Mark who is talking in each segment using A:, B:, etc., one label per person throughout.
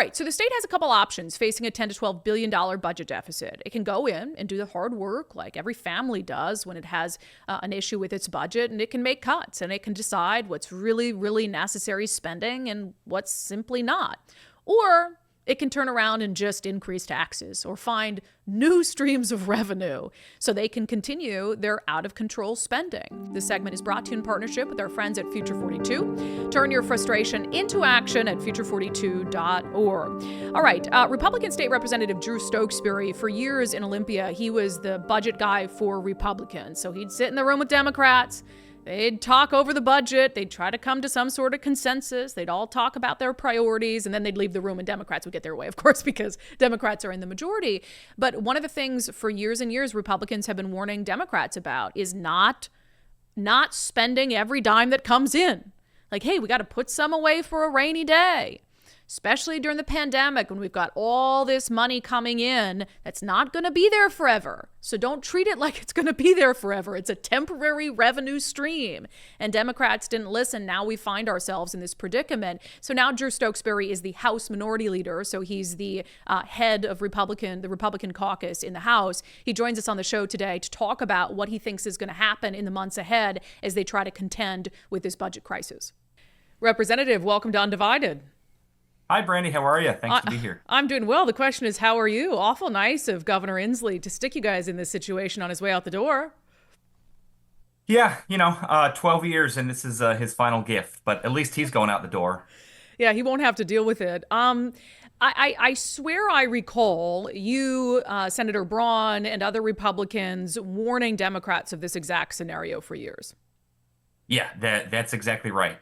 A: right, so the state has a couple options facing a $10 to $12 billion budget deficit. It can go in and do the hard work like every family does when it has an issue with its budget, and it can make cuts, and it can decide what's really, really necessary spending and what's simply not. Or it can turn around and just increase taxes or find new streams of revenue so they can continue their out-of-control spending. This segment is brought to you in partnership with our friends at Future 42. Turn your frustration into action at future42.org. All right, Republican State Representative Drew Stokesbary, for years in Olympia, he was the budget guy for Republicans. So he'd sit in the room with Democrats. They'd talk over the budget. They'd try to come to some sort of consensus. They'd all talk about their priorities, and then they'd leave the room and Democrats would get their way, of course, because Democrats are in the majority. But one of the things for years and years Republicans have been warning Democrats about is not spending every dime that comes in. Like, hey, we got to put some away for a rainy day. Especially during the pandemic when we've got all this money coming in that's not going to be there forever. So don't treat it like it's going to be there forever. It's a temporary revenue stream. And Democrats didn't listen. Now we find ourselves in this predicament. So now Drew Stokesbary is the House Minority Leader. So he's the head of the Republican caucus in the House. He joins us on the show today to talk about what he thinks is going to happen in the months ahead as they try to contend with this budget crisis. Representative, welcome to unDivided.
B: Hi, Brandi. How are you? Thanks to be here.
A: I'm doing well. The question is, how are you? Awful nice of Governor Inslee to stick you guys in this situation on his way out the door.
B: Yeah, 12 years, and this is his final gift, but at least he's going out the door.
A: Yeah, he won't have to deal with it. I swear I recall you, Senator Braun, and other Republicans warning Democrats of this exact scenario for years.
B: Yeah, that's exactly right.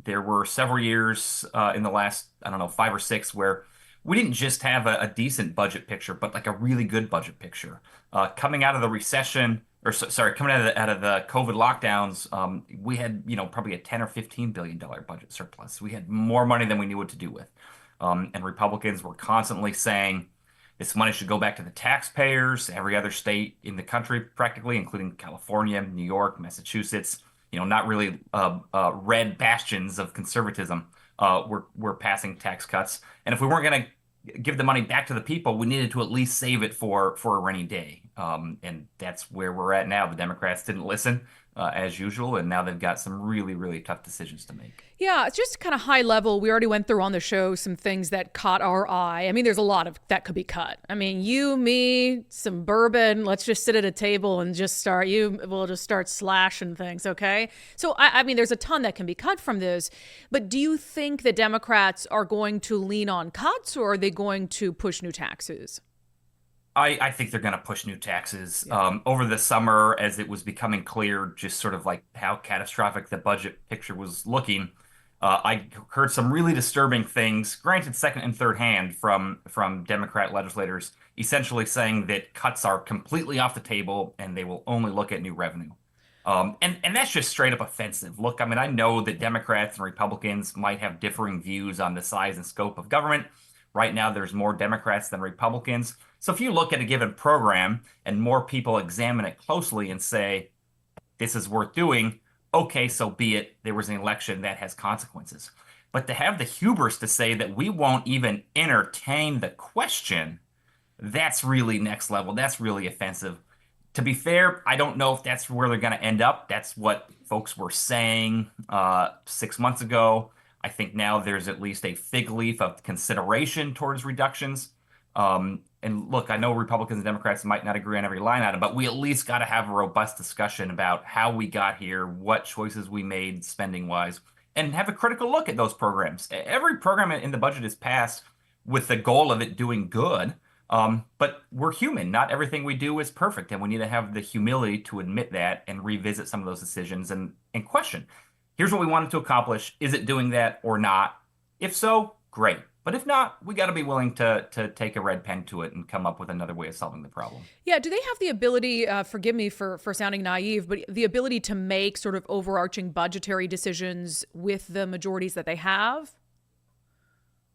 B: There were several years in the last, 5 or 6 where we didn't just have a decent budget picture, but like a really good budget picture. Coming out of the recession, coming out of the COVID lockdowns, we had, probably a $10 or $15 billion budget surplus. We had more money than we knew what to do with. And Republicans were constantly saying this money should go back to the taxpayers, every other state in the country practically, including California, New York, Massachusetts. Not really red bastions of conservatism were passing tax cuts. And if we weren't going to give the money back to the people, we needed to at least save it for a rainy day. And that's where we're at now. The Democrats didn't listen, as usual, and now they've got some really, really tough decisions to make.
A: Yeah, it's just kind of high level. We already went through on the show some things that caught our eye. I mean, there's a lot of that could be cut. I mean, you, me, some bourbon. Let's just sit at a table and we'll just start slashing things, okay? So, I mean, there's a ton that can be cut from this. But do you think the Democrats are going to lean on cuts, or are they going to push new taxes?
B: I think they're going to push new taxes. Yeah. Over the summer, as it was becoming clear just sort of like how catastrophic the budget picture was looking, I heard some really disturbing things, granted second and third hand, from Democrat legislators, essentially saying that cuts are completely off the table and they will only look at new revenue. And that's just straight up offensive. Look, I mean, I know that Democrats and Republicans might have differing views on the size and scope of government. Right now, there's more Democrats than Republicans. So if you look at a given program and more people examine it closely and say, this is worth doing, okay, so be it. There was an election that has consequences. But to have the hubris to say that we won't even entertain the question, that's really next level. That's really offensive. To be fair, I don't know if that's where they're going to end up. That's what folks were saying 6 months ago. I think now there's at least a fig leaf of consideration towards reductions. And look, I know Republicans and Democrats might not agree on every line item, but we at least got to have a robust discussion about how we got here, what choices we made spending-wise, and have a critical look at those programs. Every program in the budget is passed with the goal of it doing good, but we're human. Not everything we do is perfect, and we need to have the humility to admit that and revisit some of those decisions and question. Here's what we wanted to accomplish. Is it doing that or not? If so, great. But if not, we got to be willing to take a red pen to it and come up with another way of solving the problem.
A: Yeah. Do they have the ability, forgive me for sounding naive, but the ability to make sort of overarching budgetary decisions with the majorities that they have?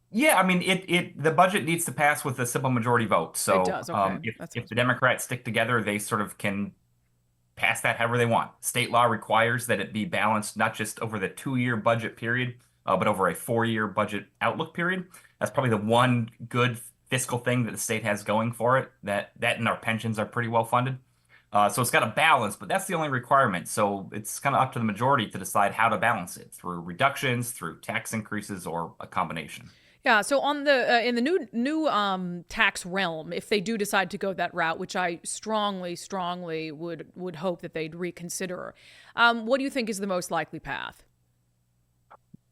B: Yeah, I mean, the budget needs to pass with a simple majority vote. So
A: it does. Okay.
B: If the Democrats stick together, they sort of can pass that however they want. State law requires that it be balanced not just over the 2-year budget period, but over a 4-year budget outlook period. That's probably the one good fiscal thing that the state has going for it. That and our pensions are pretty well funded. So it's got a balance, but that's the only requirement. So it's kind of up to the majority to decide how to balance it through reductions, through tax increases, or a combination.
A: Yeah, so on the in the new tax realm, if they do decide to go that route, which I strongly would hope that they'd reconsider, what do you think is the most likely path?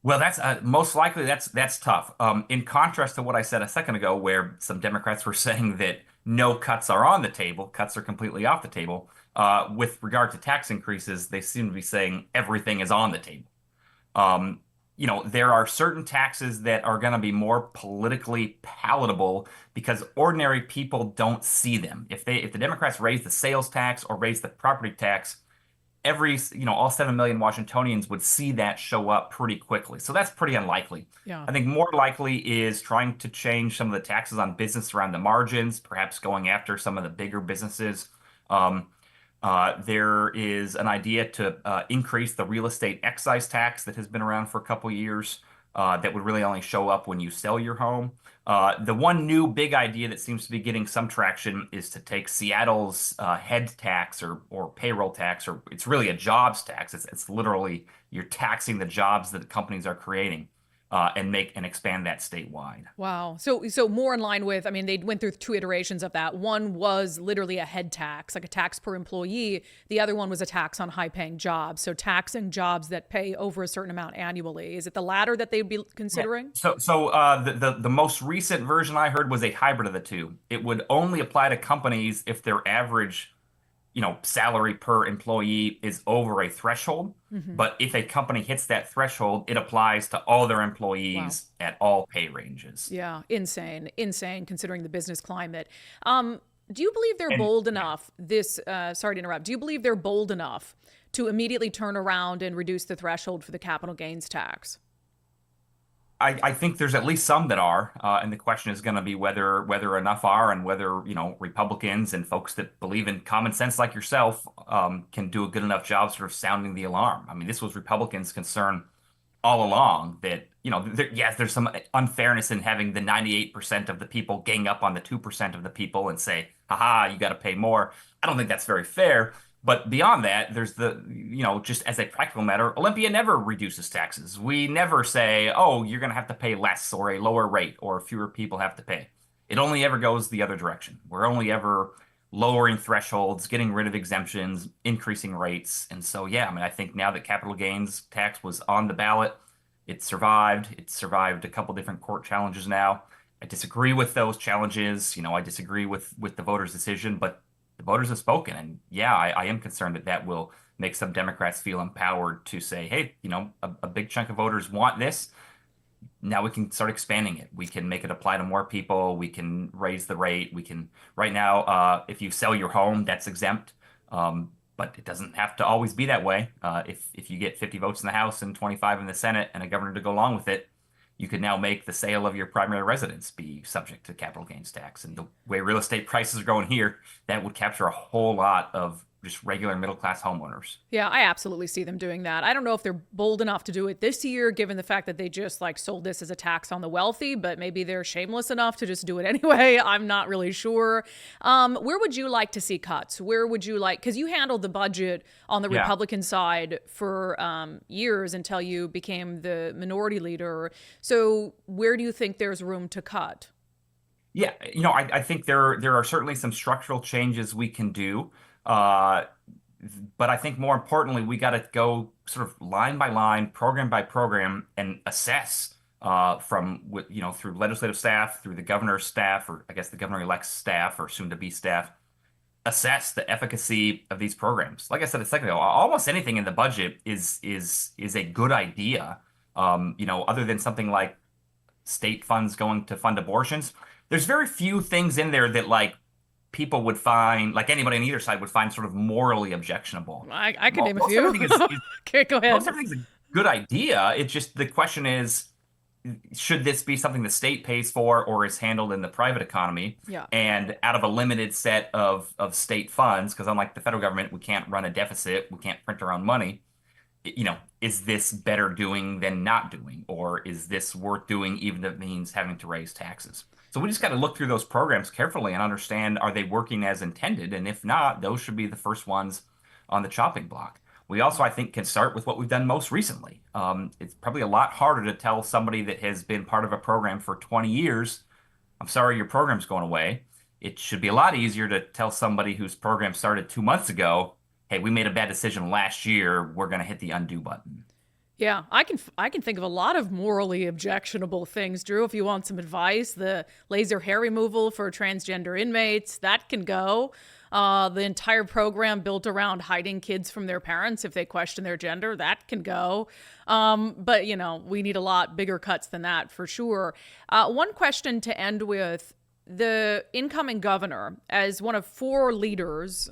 B: Well, that's most likely that's tough. In contrast to what I said a second ago, where some Democrats were saying that no cuts are on the table, cuts are completely off the table. With regard to tax increases, they seem to be saying everything is on the table. Um, there are certain taxes that are going to be more politically palatable because ordinary people don't see them. If the Democrats raise the sales tax or raise the property tax, all 7 million Washingtonians would see that show up pretty quickly. So that's pretty unlikely.
A: Yeah.
B: I think more likely is trying to change some of the taxes on business around the margins, perhaps going after some of the bigger businesses. Um, there is an idea to increase the real estate excise tax that has been around for a couple years that would really only show up when you sell your home. The one new big idea that seems to be getting some traction is to take Seattle's head tax or payroll tax, or it's really a jobs tax. It's literally you're taxing the jobs that the companies are creating and expand that statewide.
A: Wow. So more in line with, I mean, they went through two iterations of that. One was literally a head tax, like a tax per employee. The other one was a tax on high-paying jobs. So taxing jobs that pay over a certain amount annually. Is it the latter that they'd be considering?
B: Yeah. The most recent version I heard was a hybrid of the two. It would only apply to companies if their average salary per employee is over a threshold.
A: Mm-hmm.
B: But if a company hits that threshold, it applies to all their
A: Wow.
B: employees at all pay ranges.
A: Yeah, insane considering the business climate. Do you believe they're
B: And
A: bold
B: yeah,
A: enough? Sorry to interrupt. Do you believe they're bold enough to immediately turn around and reduce the threshold for the capital gains tax?
B: I think there's at least some that are, and the question is going to be whether enough are, and whether Republicans and folks that believe in common sense like yourself can do a good enough job sort of sounding the alarm. I mean, this was Republicans' concern all along that yes, there's some unfairness in having the 98% of the people gang up on the 2% of the people and say, haha, you got to pay more. I don't think that's very fair. But beyond that, there's just as a practical matter, Olympia never reduces taxes. We never say, oh, you're going to have to pay less or a lower rate or fewer people have to pay. It only ever goes the other direction. We're only ever lowering thresholds, getting rid of exemptions, increasing rates. And so, yeah, I mean, I think now that capital gains tax was on the ballot, it survived. It survived a couple different court challenges now. I disagree with those challenges. I disagree with the voters' decision, but the voters have spoken. And yeah, I am concerned that will make some Democrats feel empowered to say, hey, a big chunk of voters want this. Now we can start expanding it. We can make it apply to more people. We can raise the rate. We can, right now, if you sell your home, that's exempt. But it doesn't have to always be that way. If you get 50 votes in the House and 25 in the Senate and a governor to go along with it, you could now make the sale of your primary residence be subject to capital gains tax. And the way real estate prices are going here, that would capture a whole lot of just regular middle class homeowners.
A: Yeah, I absolutely see them doing that. I don't know if they're bold enough to do it this year, given the fact that they just sold this as a tax on the wealthy, but maybe they're shameless enough to just do it anyway. I'm not really sure. Where would you like to see cuts? Where would you because you handled the budget on the
B: Yeah.
A: Republican side for years until you became the minority leader. So where do you think there's room to cut?
B: Yeah, I think there are certainly some structural changes we can do. Uh, but I think more importantly, we got to go sort of line by line, program by program, and assess through legislative staff, through the governor's staff, or I guess the governor-elect's staff, or soon-to-be staff, assess the efficacy of these programs. Like I said a second ago, almost anything in the budget is a good idea. Other than something like state funds going to fund abortions, there's very few things in there that people would find, like anybody on either side would find sort of morally objectionable.
A: I can name a
B: Most
A: few.
B: everything
A: Okay, go ahead.
B: most everything's a good idea. It's just the question is, should this be something the state pays for or is handled in the private economy?
A: Yeah.
B: And out of a limited set of state funds, because unlike the federal government, we can't run a deficit, we can't print our own money. is this better doing than not doing? Or is this worth doing even if it means having to raise taxes? So we just got to look through those programs carefully and understand, are they working as intended? And if not, those should be the first ones on the chopping block. We also, I think, can start with what we've done most recently. It's probably a lot harder to tell somebody that has been part of a program for 20 years, I'm sorry, your program's going away. It should be a lot easier to tell somebody whose program started 2 months ago, hey, we made a bad decision last year. We're going to hit the undo button.
A: Yeah, I can think of a lot of morally objectionable things, Drew. If you want some advice, the laser hair removal for transgender inmates, that can go. The entire program built around hiding kids from their parents if they question their gender, that can go. But, we need a lot bigger cuts than that for sure. One question to end with. The incoming governor, as one of four leaders,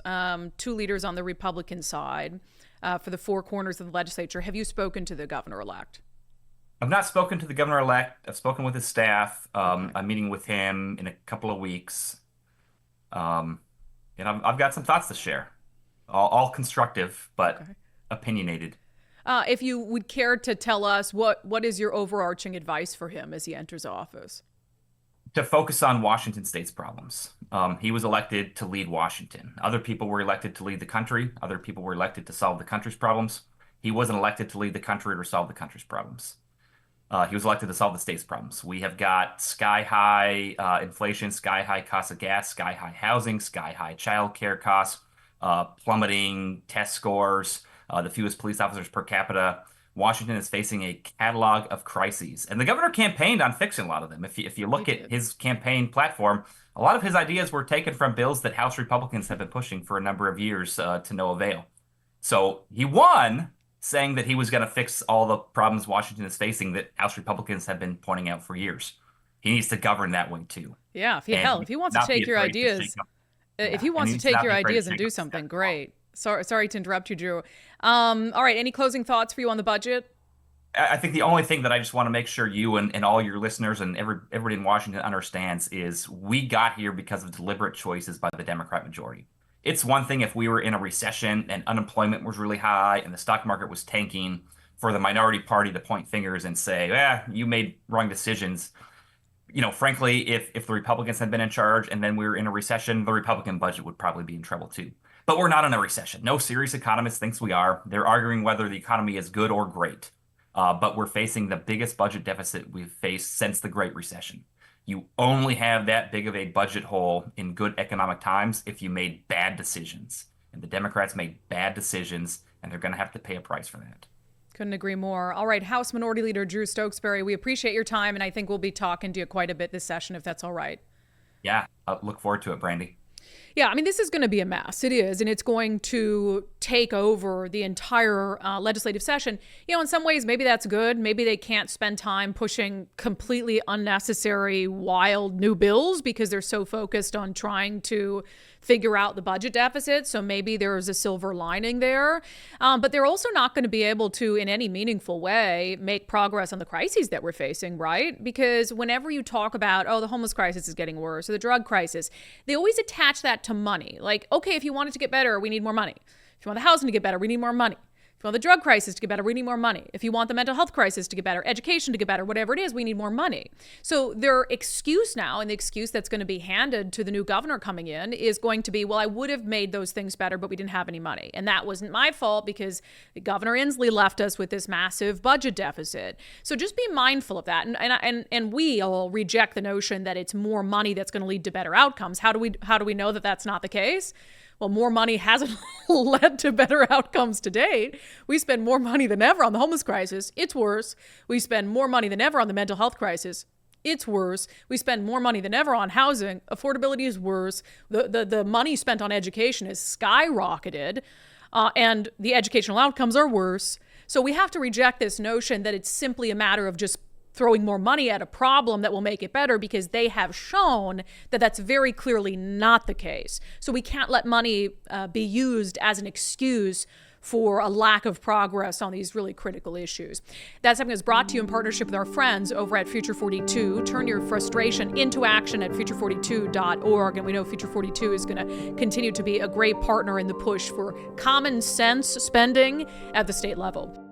A: two leaders on the Republican side, for the four corners of the legislature, have you spoken to the governor-elect?
B: I've not spoken to the governor-elect. I've spoken with his staff. I'm meeting with him in a couple of weeks. And I've got some thoughts to share, all constructive, but opinionated.
A: If you would care to tell us, what is your overarching advice for him as he enters office?
B: To focus on Washington state's problems. He was elected to lead Washington. Other people were elected to lead the country. Other people were elected to solve the country's problems. He wasn't elected to lead the country or solve the country's problems. He was elected to solve the state's problems. We have got sky-high inflation, sky-high cost of gas, sky-high housing, sky-high childcare costs, plummeting test scores, the fewest police officers per capita. Washington is facing a catalog of crises, and the governor campaigned on fixing a lot of them. If you look at his campaign platform, a lot of his ideas were taken from bills that House Republicans have been pushing for a number of years to no avail. So he won saying that he was going to fix all the problems Washington is facing that House Republicans have been pointing out for years. He needs to govern that way too.
A: Yeah, if he wants to take your ideas, and do something, great. Sorry to interrupt you, Drew. All right, any closing thoughts for you on the budget?
B: I think the only thing that I just want to make sure you and all your listeners and everybody in Washington understands is we got here because of deliberate choices by the Democrat majority. It's one thing if we were in a recession and unemployment was really high and the stock market was tanking for the minority party to point fingers and say, you made wrong decisions. Frankly, if the Republicans had been in charge and then we were in a recession, the Republican budget would probably be in trouble too. But we're not in a recession. No serious economist thinks we are. They're arguing whether the economy is good or great. But we're facing the biggest budget deficit we've faced since the Great Recession. You only have that big of a budget hole in good economic times if you made bad decisions. And the Democrats made bad decisions, and they're going to have to pay a price for that.
A: Couldn't agree more. All right, House Minority Leader Drew Stokesbary, we appreciate your time, and I think we'll be talking to you quite a bit this session, if that's all right.
B: Yeah, I look forward to it, Brandi.
A: Yeah, I mean, this is going to be a mess. It is. And it's going to take over the entire legislative session. In some ways, maybe that's good. Maybe they can't spend time pushing completely unnecessary, wild new bills because they're so focused on trying to figure out the budget deficit. So maybe there's a silver lining there. But they're also not going to be able to, in any meaningful way, make progress on the crises that we're facing, right? Because whenever you talk about, the homeless crisis is getting worse or the drug crisis, they always attach that to money. Like, okay, if you want it to get better, we need more money. If you want the housing to get better, we need more money. If you want the drug crisis to get better, we need more money. If you want the mental health crisis to get better, education to get better, whatever it is, we need more money. So their excuse now, and the excuse that's going to be handed to the new governor coming in, is going to be, well, I would have made those things better, but we didn't have any money. And that wasn't my fault because Governor Inslee left us with this massive budget deficit. So just be mindful of that. And we'll reject the notion that it's more money that's going to lead to better outcomes. How do we know that that's not the case? Well, more money hasn't led to better outcomes to date. We spend more money than ever on the homeless crisis. It's worse. We spend more money than ever on the mental health crisis. It's worse. We spend more money than ever on housing. Affordability is worse. The money spent on education is skyrocketed, and the educational outcomes are worse. So we have to reject this notion that it's simply a matter of just throwing more money at a problem that will make it better, because they have shown that that's very clearly not the case. So we can't let money be used as an excuse for a lack of progress on these really critical issues. That segment is brought to you in partnership with our friends over at Future 42. Turn your frustration into action at future42.org. And we know Future 42 is going to continue to be a great partner in the push for common sense spending at the state level.